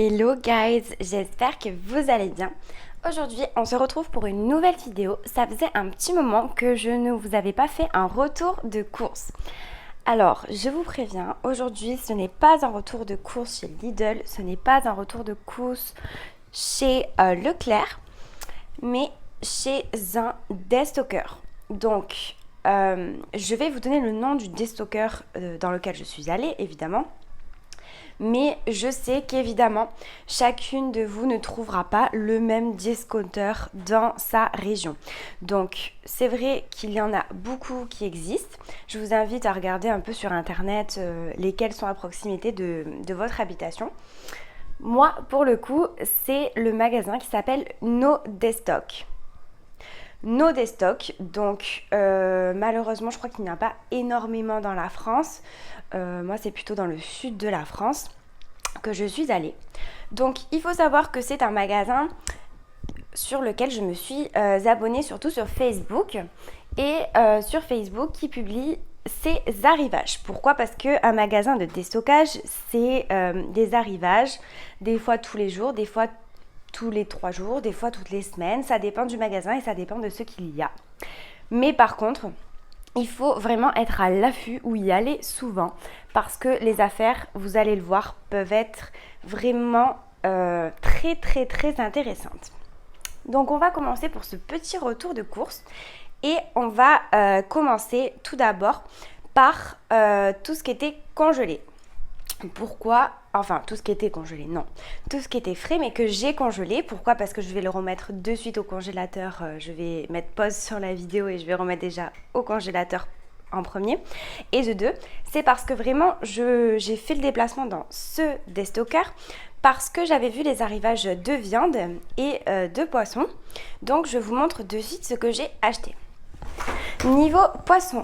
Hello guys, j'espère que vous allez bien. Aujourd'hui, on se retrouve pour une nouvelle vidéo. Ça faisait un petit moment que je ne vous avais pas fait un retour de course. Alors, je vous préviens, aujourd'hui, ce n'est pas un retour de course chez Lidl, ce n'est pas un retour de course chez Leclerc, mais chez un déstocker. Donc, je vais vous donner le nom du déstocker dans lequel je suis allée, évidemment. Mais je sais qu'évidemment, chacune de vous ne trouvera pas le même discounter dans sa région. Donc, c'est vrai qu'il y en a beaucoup qui existent. Je vous invite à regarder un peu sur internet lesquels sont à proximité de votre habitation. Moi, pour le coup, c'est le magasin qui s'appelle No Destock. No Destock, donc malheureusement je crois qu'il n'y en a pas énormément dans la France. Moi c'est plutôt dans le sud de la France que je suis allée. Donc il faut savoir que c'est un magasin sur lequel je me suis abonnée surtout sur Facebook. Et sur Facebook qui publie ses arrivages. Pourquoi ? Parce qu'un magasin de déstockage c'est des arrivages, des fois tous les jours, des fois tous les 3 jours, des fois toutes les semaines, ça dépend du magasin et ça dépend de ce qu'il y a. Mais par contre, il faut vraiment être à l'affût ou y aller souvent parce que les affaires, vous allez le voir, peuvent être vraiment très intéressantes. Donc on va commencer pour ce petit retour de course et on va commencer tout d'abord par tout ce qui était congelé. Pourquoi ? Enfin, tout ce qui était congelé, non. Tout ce qui était frais, mais que j'ai congelé. Pourquoi ? Parce que je vais le remettre de suite au congélateur. Je vais mettre pause sur la vidéo et je vais remettre déjà au congélateur en premier. Et de deux, c'est parce que vraiment, j'ai fait le déplacement dans ce déstocker parce que j'avais vu les arrivages de viande et de poisson. Donc, je vous montre de suite ce que j'ai acheté. Niveau poisson.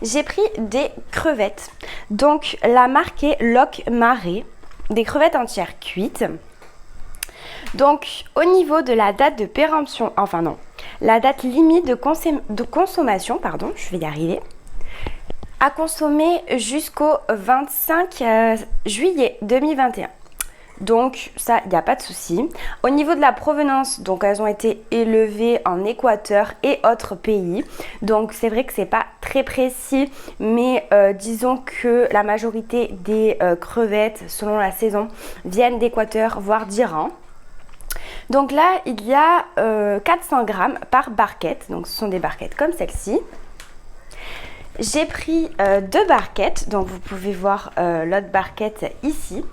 J'ai pris des crevettes, donc la marque est Loch Marée, des crevettes entières cuites. Donc au niveau de la date de péremption, enfin non, la date limite de consommation, pardon, je vais y arriver, à consommer jusqu'au 25 juillet 2021. Donc ça, il n'y a pas de souci. Au niveau de la provenance, donc elles ont été élevées en Équateur et autres pays. Donc c'est vrai que c'est pas très précis, mais disons que la majorité des crevettes, selon la saison, viennent d'Équateur, voire d'Iran. Donc là, il y a 400 grammes par barquette. Donc ce sont des barquettes comme celle-ci. J'ai pris 2 barquettes, donc vous pouvez voir l'autre barquette ici.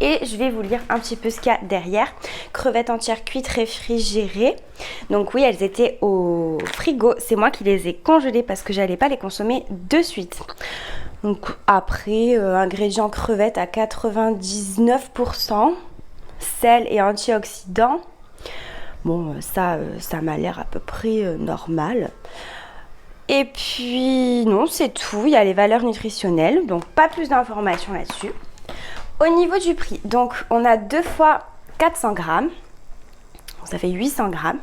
Et je vais vous lire un petit peu ce qu'il y a derrière. Crevettes entières cuites réfrigérées. Donc oui, elles étaient au frigo. C'est moi qui les ai congelées parce que j'allais pas les consommer de suite. Donc après, ingrédients crevettes à 99%. Sel et antioxydants. Bon, ça m'a l'air à peu près normal. Et puis, non, c'est tout. Il y a les valeurs nutritionnelles. Donc pas plus d'informations là-dessus. Au niveau du prix, donc on a 2 fois 400 grammes, ça fait 800 grammes.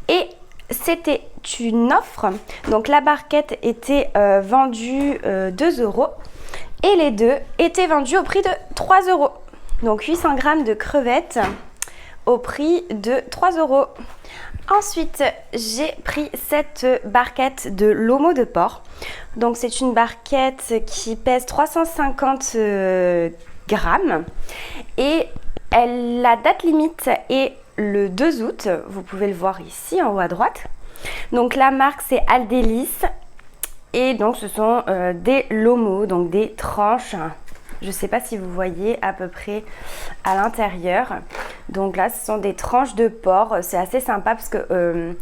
Et c'était une offre, donc la barquette était vendue 2 € et les deux étaient vendus au prix de 3 €. Donc 800 grammes de crevettes au prix de 3 €. Ensuite, j'ai pris cette barquette de lomo de porc. Donc c'est une barquette qui pèse 350 grammes et la date limite est le 2 août, vous pouvez le voir ici en haut à droite. Donc la marque c'est Aldélis et donc ce sont des lomos, donc des tranches. Je ne sais pas si vous voyez à peu près à l'intérieur. Donc là ce sont des tranches de porc, c'est assez sympa parce que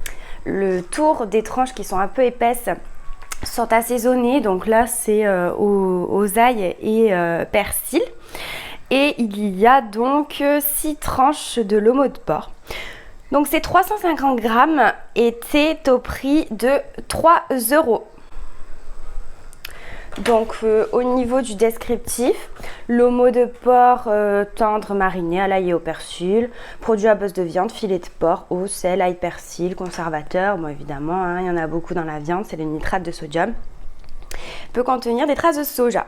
le tour des tranches qui sont un peu épaisses sont assaisonnés, donc là c'est aux ail et persil. Et il y a donc 6 tranches de lomo de porc. Donc ces 350 grammes étaient au prix de 3 €. Donc au niveau du descriptif, lomo de porc tendre mariné à l'ail et au persil, produit à base de viande, filet de porc, eau, sel, ail, persil, conservateur, bon évidemment, hein, il y en a beaucoup dans la viande, c'est le nitrate de sodium. Peut contenir des traces de soja.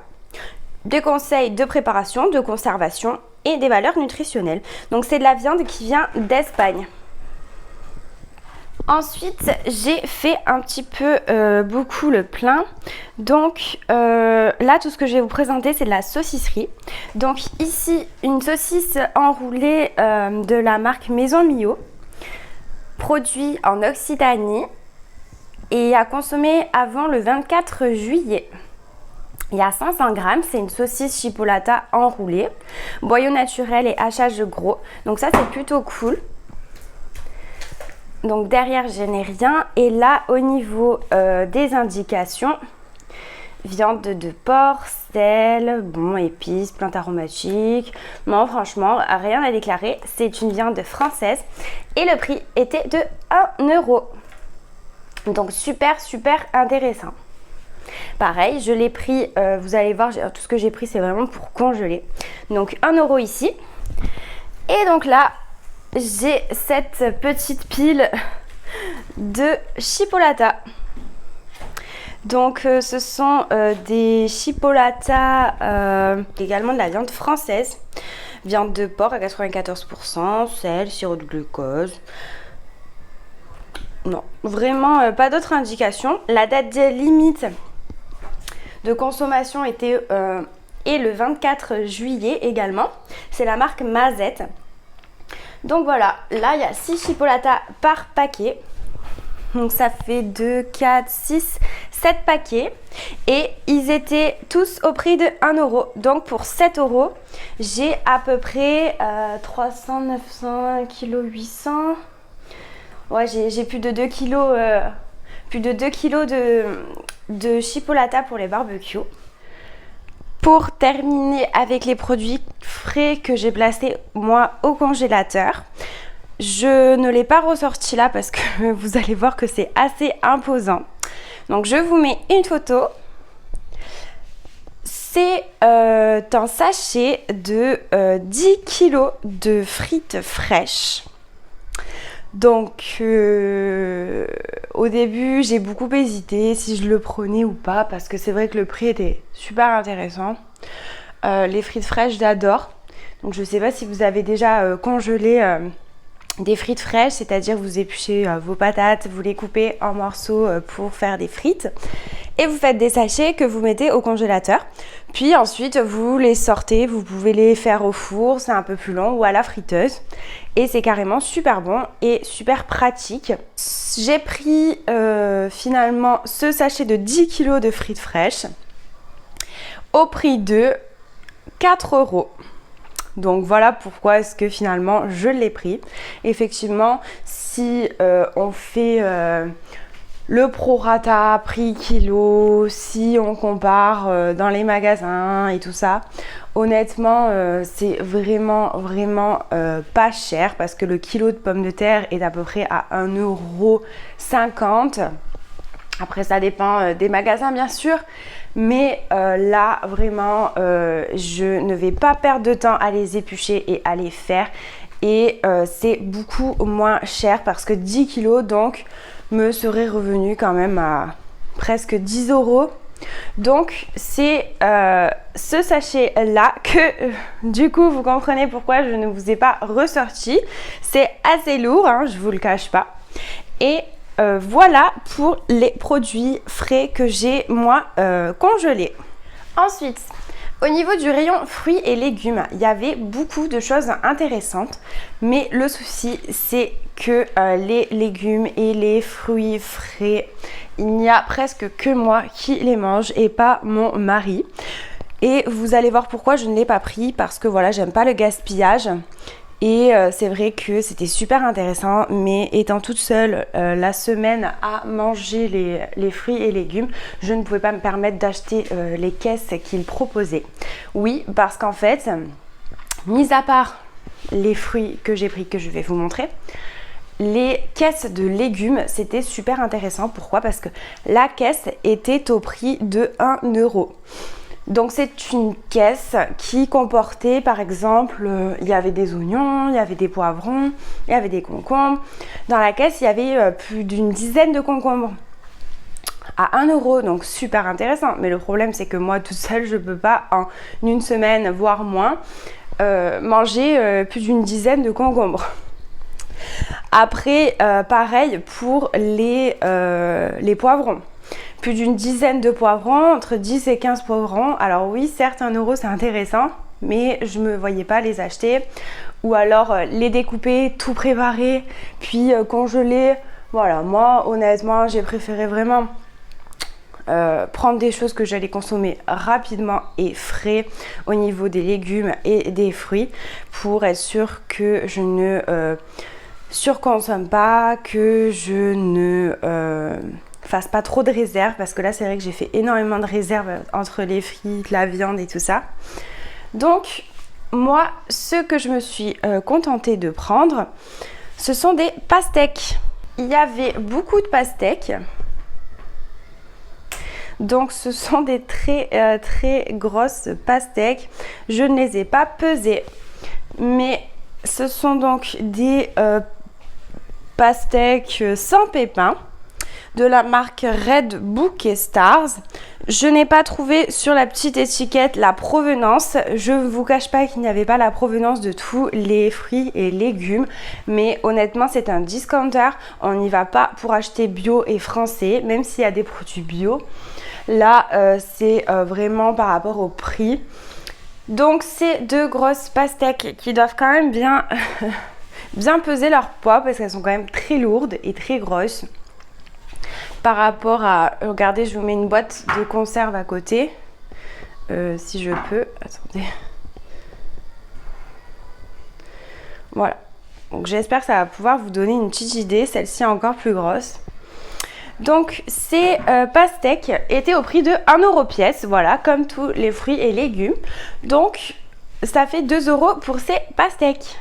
Des conseils de préparation, de conservation et des valeurs nutritionnelles. Donc c'est de la viande qui vient d'Espagne. Ensuite, j'ai fait un petit peu beaucoup le plein. Donc là, tout ce que je vais vous présenter, c'est de la saucisserie. Donc ici, une saucisse enroulée de la marque Maison Mio, produit en Occitanie et à consommer avant le 24 juillet. Il y a 500 grammes, c'est une saucisse chipolata enroulée, boyau naturel et hachage gros. Donc ça, c'est plutôt cool. Donc derrière, je n'ai rien. Et là, au niveau des indications, viande de porc, sel, bon, épices, plantes aromatiques. Non, franchement, rien à déclarer. C'est une viande française. Et le prix était de 1 euro. Donc super, super intéressant. Pareil, je l'ai pris, vous allez voir, tout ce que j'ai pris, c'est vraiment pour congeler. Donc 1 euro ici. Et donc là, j'ai cette petite pile de chipolata. Donc ce sont des chipolata, également de la viande française. Viande de porc à 94%, sel, sirop de glucose. Non, vraiment pas d'autres indications. La date limite de consommation était et le 24 juillet également. C'est la marque Mazette. Donc voilà, là il y a 6 chipolata par paquet. Donc ça fait 2, 4, 6, 7 paquets. Et ils étaient tous au prix de 1 euro. Donc pour 7 euros, j'ai à peu près 300, 900, 1 kg 800. Ouais, j'ai plus de 2 kilos, de chipolata pour les barbecues. Pour terminer avec les produits frais que j'ai placés moi au congélateur, je ne l'ai pas ressorti là parce que vous allez voir que c'est assez imposant. Donc je vous mets une photo. C'est un sachet de 10 kg de frites fraîches. Donc au début j'ai beaucoup hésité si je le prenais ou pas parce que c'est vrai que le prix était super intéressant. Les frites fraîches j'adore. Donc je ne sais pas si vous avez déjà congelé des frites fraîches, c'est-à-dire vous épluchez vos patates, vous les coupez en morceaux pour faire des frites et vous faites des sachets que vous mettez au congélateur. Puis ensuite vous les sortez, vous pouvez les faire au four, c'est un peu plus long, ou à la friteuse. Et c'est carrément super bon et super pratique. J'ai pris finalement ce sachet de 10 kg de frites fraîches au prix de 4 euros. Donc voilà pourquoi est-ce que finalement je l'ai pris. Effectivement, si on fait le prorata prix kilo, si on compare dans les magasins et tout ça, honnêtement c'est vraiment pas cher parce que le kilo de pommes de terre est à peu près à 1,50 €. Après ça dépend des magasins bien sûr, mais là vraiment je ne vais pas perdre de temps à les éplucher et à les faire. Et c'est beaucoup moins cher parce que 10 kilos donc me serait revenu quand même à presque 10 €. Donc c'est ce sachet là que du coup vous comprenez pourquoi je ne vous ai pas ressorti. C'est assez lourd, hein, je vous le cache pas. Et voilà pour les produits frais que j'ai moi congelés. Ensuite, au niveau du rayon fruits et légumes, il y avait beaucoup de choses intéressantes, mais le souci c'est que les légumes et les fruits frais, il n'y a presque que moi qui les mange et pas mon mari. Et vous allez voir pourquoi je ne l'ai pas pris, parce que voilà, j'aime pas le gaspillage. Et c'est vrai que c'était super intéressant, mais étant toute seule la semaine à manger les fruits et légumes, je ne pouvais pas me permettre d'acheter les caisses qu'ils proposaient. Oui, parce qu'en fait, mis à part les fruits que j'ai pris, que je vais vous montrer, les caisses de légumes, c'était super intéressant. Pourquoi? Parce que la caisse était au prix de 1 euro. Donc c'est une caisse qui comportait par exemple, il y avait des oignons, il y avait des poivrons, il y avait des concombres. Dans la caisse, il y avait plus d'une dizaine de concombres à 1 euro, donc super intéressant. Mais le problème c'est que moi toute seule, je peux pas en une semaine, voire moins, manger plus d'une dizaine de concombres. Après, pareil pour les poivrons. Plus d'une dizaine de poivrons, entre 10 et 15 poivrons. Alors oui, certes, 1 € c'est intéressant, mais je ne me voyais pas les acheter. Ou alors les découper, tout préparer, puis congeler. Voilà, moi honnêtement, j'ai préféré vraiment prendre des choses que j'allais consommer rapidement et frais au niveau des légumes et des fruits pour être sûr que je ne surconsomme pas, que je ne fasse pas trop de réserves, parce que là c'est vrai que j'ai fait énormément de réserves entre les frites, la viande et tout ça. Donc moi, ce que je me suis contentée de prendre, ce sont des pastèques. Il y avait beaucoup de pastèques. Donc ce sont des très grosses pastèques. Je ne les ai pas pesées, mais ce sont donc des pastèques sans pépins de la marque Red Bouquet Stars. Je n'ai pas trouvé sur la petite étiquette la provenance. Je ne vous cache pas qu'il n'y avait pas la provenance de tous les fruits et légumes, mais honnêtement c'est un discounter. On n'y va pas pour acheter bio et français, même s'il y a des produits bio. Là c'est vraiment par rapport au prix. Donc ces deux grosses pastèques qui doivent quand même bien peser leur poids, parce qu'elles sont quand même très lourdes et très grosses. Par rapport à... Regardez, je vous mets une boîte de conserve à côté. Si je peux. Attendez. Voilà. Donc j'espère que ça va pouvoir vous donner une petite idée. Celle-ci est encore plus grosse. Donc ces pastèques étaient au prix de 1 € pièce. Voilà, comme tous les fruits et légumes. Donc ça fait 2 € pour ces pastèques.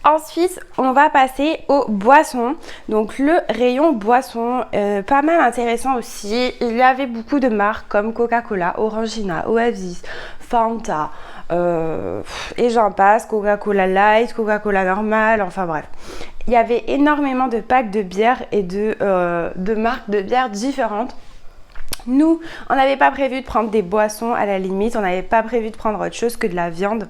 Ensuite, on va passer aux boissons. Donc le rayon boissons, pas mal intéressant aussi. Il y avait beaucoup de marques comme Coca-Cola, Orangina, Oasis, Fanta, et j'en passe, Coca-Cola Light, Coca-Cola normal, enfin bref. Il y avait énormément de packs de bières et de marques de bières différentes. Nous, on n'avait pas prévu de prendre des boissons à la limite, on n'avait pas prévu de prendre autre chose que de la viande.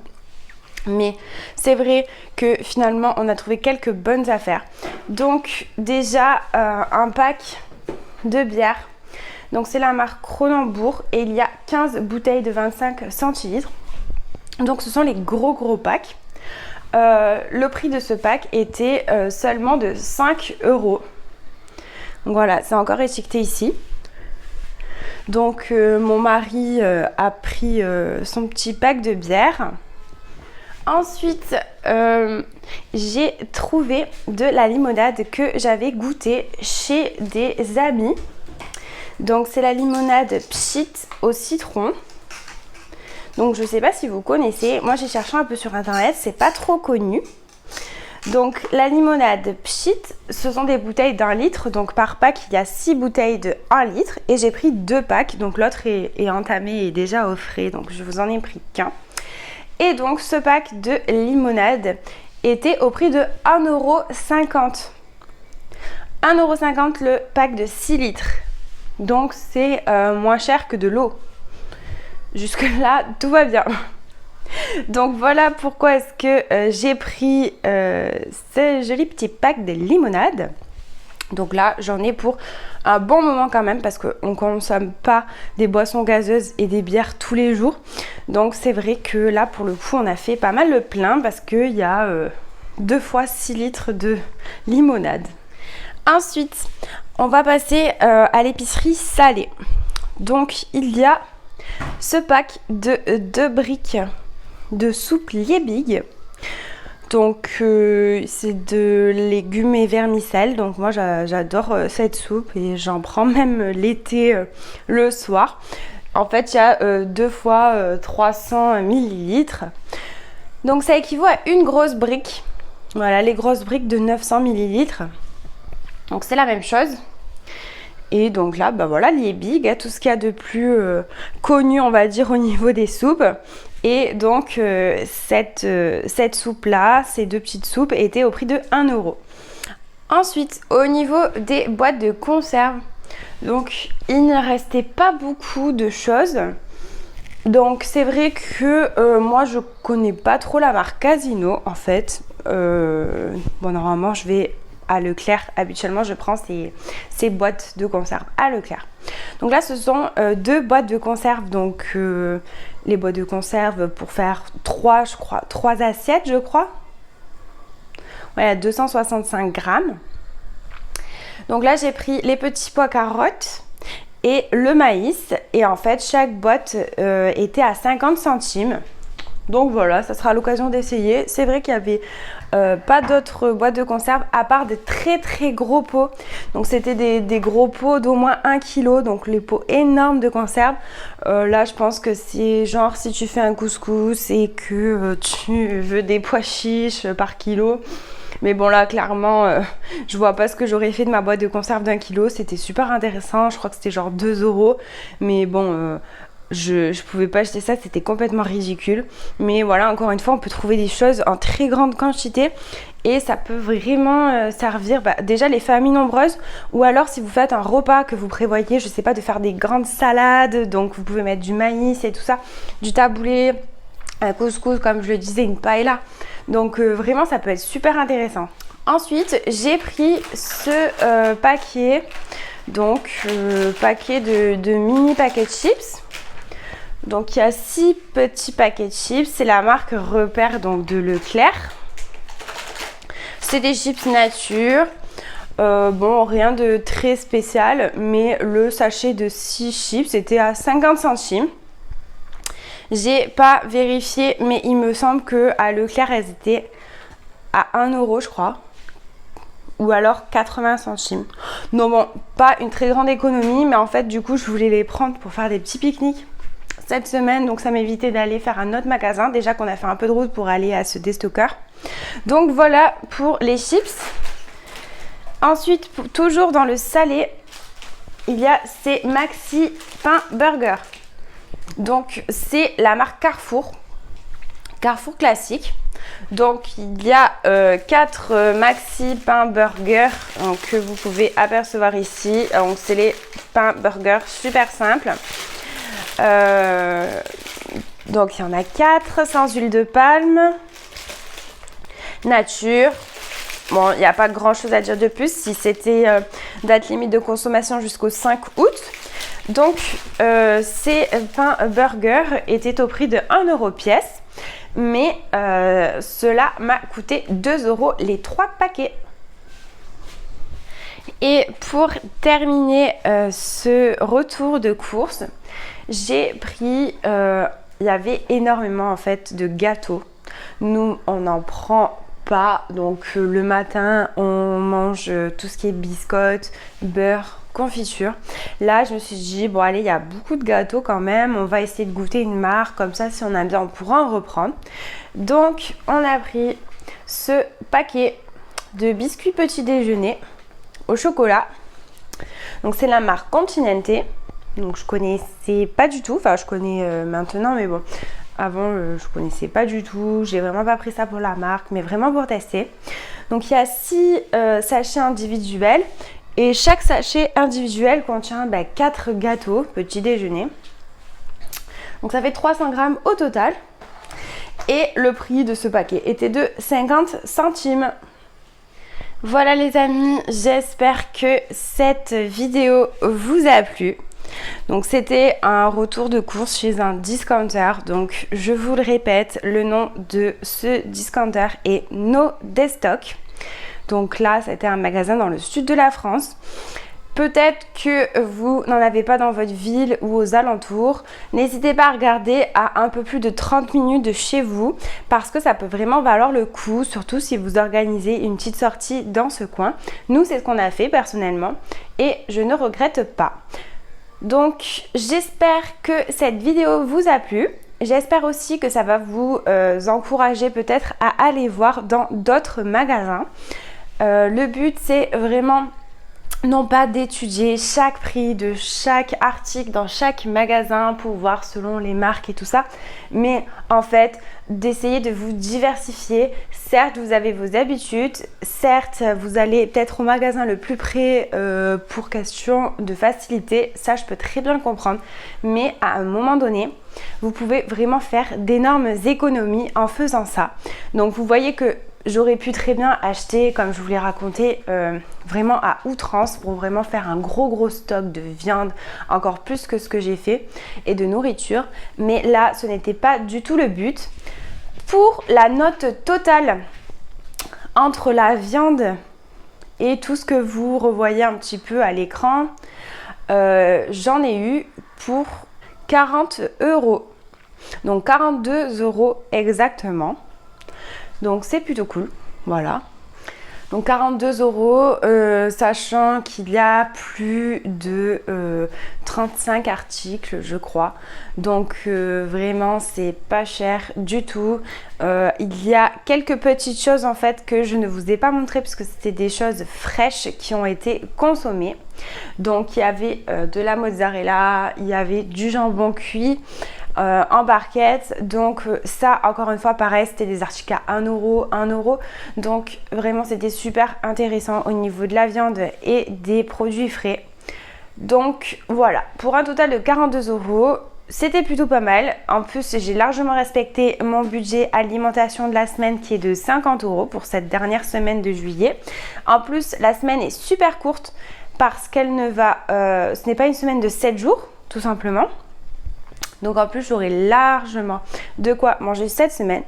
Mais c'est vrai que finalement on a trouvé quelques bonnes affaires. Donc déjà un pack de bière. Donc c'est la marque Kronenbourg et il y a 15 bouteilles de 25 centilitres. Donc ce sont les gros packs. Le prix de ce pack était seulement de 5 €. Donc voilà, c'est encore étiqueté ici. Donc mon mari a pris son petit pack de bière. Ensuite, j'ai trouvé de la limonade que j'avais goûtée chez des amis. Donc c'est la limonade Pchit au citron. Donc je ne sais pas si vous connaissez. Moi j'ai cherché un peu sur internet, c'est pas trop connu. Donc la limonade Pchit, ce sont des bouteilles d'1 litre. Donc par pack il y a 6 bouteilles de 1 litre. Et j'ai pris 2 packs. Donc l'autre est entamé et déjà au frais. Donc je vous en ai pris qu'un. Et donc ce pack de limonade était au prix de 1,50 €. 1,50 € le pack de 6 litres. Donc c'est moins cher que de l'eau. Jusque là, tout va bien. Donc voilà pourquoi est-ce que j'ai pris ce joli petit pack de limonade. Donc là, j'en ai pour un bon moment quand même, parce qu'on ne consomme pas des boissons gazeuses et des bières tous les jours. Donc c'est vrai que là, pour le coup, on a fait pas mal le plein, parce qu'il y a 2 fois 6 litres de limonade. Ensuite, on va passer à l'épicerie salée. Donc il y a ce pack de 2 briques de soupe Liebig. Donc c'est de légumes et vermicelles. Donc moi j'adore cette soupe et j'en prends même l'été le soir. En fait il y a 2 fois 300 millilitres. Donc ça équivaut à une grosse brique. Voilà, les grosses briques de 900 millilitres. Donc c'est la même chose. Et donc là, bah voilà, Liebig, tout ce qu'il y a de plus connu, on va dire, au niveau des soupes. Et donc cette soupe-là, ces 2 petites soupes, étaient au prix de 1 €. Ensuite, au niveau des boîtes de conserve, donc il ne restait pas beaucoup de choses. Donc c'est vrai que moi je connais pas trop la marque Casino en fait. Bon, normalement je vais à Leclerc. Habituellement je prends ces boîtes de conserve à Leclerc. Donc là ce sont deux boîtes de conserve. Donc les boîtes de conserve pour faire 3 assiettes je crois. Ouais, à 265 grammes. Donc là j'ai pris les petits pois carottes et le maïs, et en fait chaque boîte était à 50 centimes. Donc voilà, ça sera l'occasion d'essayer. C'est vrai qu'il y avait pas d'autres boîtes de conserve à part des très très gros pots. Donc c'était des gros pots d'au moins 1 kg, donc les pots énormes de conserve. Là je pense que c'est genre si tu fais un couscous et que tu veux des pois chiches par kilo. Mais bon là clairement je vois pas ce que j'aurais fait de ma boîte de conserve d'1 kg. C'était super intéressant, je crois que c'était genre 2 €. Mais bon je pouvais pas acheter ça, c'était complètement ridicule. Mais voilà, encore une fois on peut trouver des choses en très grande quantité. Et ça peut vraiment servir déjà les familles nombreuses. Ou alors si vous faites un repas que vous prévoyez, je sais pas, de faire des grandes salades. Donc vous pouvez mettre du maïs et tout ça, du taboulé, un couscous comme je le disais, une paella. Donc vraiment ça peut être super intéressant. Ensuite j'ai pris ce paquet, donc paquet de mini paquets de chips. Donc il y a 6 petits paquets de chips, c'est la marque Repère donc de Leclerc. C'est des chips nature. Bon, rien de très spécial, mais le sachet de 6 chips était à 50 centimes. J'ai pas vérifié, mais il me semble qu'à Leclerc, elles étaient à 1 € je crois. Ou alors 80 centimes. Non bon, pas une très grande économie, mais en fait du coup je voulais les prendre pour faire des petits pique-niques cette semaine. Donc ça m'évitait d'aller faire un autre magasin. Déjà qu'on a fait un peu de route pour aller à ce déstockeur. Donc voilà pour les chips. Ensuite, toujours dans le salé, il y a ces Maxi Pain Burger. Donc c'est la marque Carrefour classique. Donc il y a 4 Maxi Pain Burger que vous pouvez apercevoir ici. Donc c'est les pains burgers super simples. Donc il y en a 4 sans huile de palme, nature. Bon, il n'y a pas grand chose à dire de plus, si c'était date limite de consommation jusqu'au 5 août. Donc ces pains burgers étaient au prix de 1 € pièce, mais cela m'a coûté 2 € les 3 paquets. Et pour terminer ce retour de course, j'ai pris, il y avait énormément en fait de gâteaux. Nous on n'en prend pas, donc le matin on mange tout ce qui est biscottes, beurre, confiture. Là je me suis dit bon allez, il y a beaucoup de gâteaux quand même, on va essayer de goûter une marque, comme ça si on aime bien on pourra en reprendre. Donc on a pris ce paquet de biscuits petit déjeuner au chocolat. Donc c'est la marque Continente. Donc je connaissais pas du tout, enfin je connais maintenant, mais bon, avant je connaissais pas du tout. J'ai vraiment pas pris ça pour la marque, mais vraiment pour tester. Donc il y a 6 sachets individuels, et chaque sachet individuel contient 4 gâteaux petit déjeuner. Donc ça fait 300 grammes au total, et le prix de ce paquet était de 50 centimes. Voilà les amis, j'espère que cette vidéo vous a plu. Donc c'était un retour de course chez un discounter. Donc je vous le répète, le nom de ce discounter est No Destock. Donc là c'était un magasin dans le sud de la France. Peut-être que vous n'en avez pas dans votre ville ou aux alentours. N'hésitez pas à regarder à un peu plus de 30 minutes de chez vous, parce que ça peut vraiment valoir le coup, surtout si vous organisez une petite sortie dans ce coin. Nous, c'est ce qu'on a fait personnellement et je ne regrette pas. Donc, j'espère que cette vidéo vous a plu. J'espère aussi que ça va vous encourager peut-être à aller voir dans d'autres magasins. Le but, c'est vraiment non pas d'étudier chaque prix de chaque article dans chaque magasin pour voir selon les marques et tout ça, mais en fait d'essayer de vous diversifier. Certes vous avez vos habitudes, certes vous allez peut-être au magasin le plus près pour question de facilité, ça je peux très bien le comprendre, mais à un moment donné vous pouvez vraiment faire d'énormes économies en faisant ça. Donc vous voyez que j'aurais pu très bien acheter, comme je vous l'ai raconté, vraiment à outrance pour vraiment faire un gros stock de viande, encore plus que ce que j'ai fait, et de nourriture. Mais là, ce n'était pas du tout le but. Pour la note totale entre la viande et tout ce que vous revoyez un petit peu à l'écran, j'en ai eu pour 40 €. Donc 42 € exactement. Donc c'est plutôt cool, voilà. Donc 42 €, sachant qu'il y a plus de 35 articles, je crois. Donc vraiment, c'est pas cher du tout. Il y a quelques petites choses en fait que je ne vous ai pas montré parce que c'était des choses fraîches qui ont été consommées. Donc il y avait de la mozzarella, il y avait du jambon cuit. En barquette, donc ça encore une fois pareil, c'était des articles à 1 €. Donc vraiment c'était super intéressant au niveau de la viande et des produits frais. Donc voilà, pour un total de 42 €, c'était plutôt pas mal. En plus j'ai largement respecté mon budget alimentation de la semaine qui est de 50 € pour cette dernière semaine de juillet. En plus la semaine est super courte parce qu'elle ne va, ce n'est pas une semaine de 7 jours tout simplement. Donc en plus j'aurai largement de quoi manger cette semaine.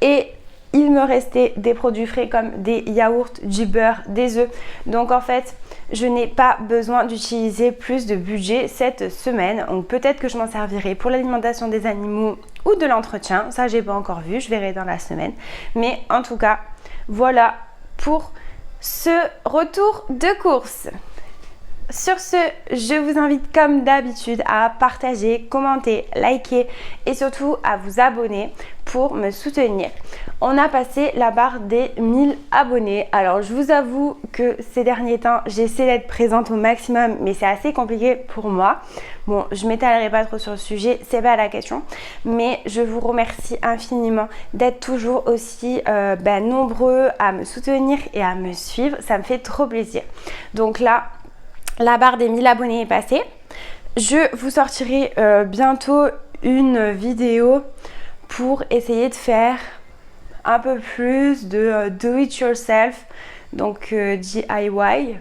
Et il me restait des produits frais comme des yaourts, du beurre, des œufs. Donc en fait je n'ai pas besoin d'utiliser plus de budget cette semaine. Donc peut-être que je m'en servirai pour l'alimentation des animaux ou de l'entretien. Ça j'ai pas encore vu, je verrai dans la semaine. Mais en tout cas voilà pour ce retour de course. Sur ce, je vous invite comme d'habitude à partager, commenter, liker et surtout à vous abonner pour me soutenir. On a passé la barre des 1000 abonnés. Alors je vous avoue que ces derniers temps, j'essaie d'être présente au maximum, mais c'est assez compliqué pour moi. Bon, je m'étalerai pas trop sur le sujet, c'est pas la question. Mais je vous remercie infiniment d'être toujours aussi nombreux à me soutenir et à me suivre. Ça me fait trop plaisir. Donc là, la barre des 1000 abonnés est passée. Je vous sortirai bientôt une vidéo pour essayer de faire un peu plus de do it yourself, donc DIY,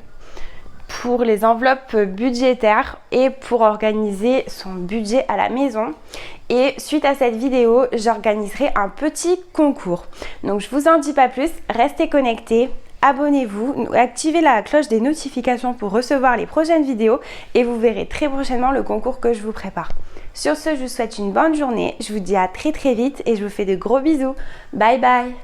pour les enveloppes budgétaires et pour organiser son budget à la maison. Et suite à cette vidéo, j'organiserai un petit concours. Donc je vous en dis pas plus, restez connectés. Abonnez-vous, activez la cloche des notifications pour recevoir les prochaines vidéos et vous verrez très prochainement le concours que je vous prépare. Sur ce, je vous souhaite une bonne journée, je vous dis à très vite et je vous fais de gros bisous. Bye bye!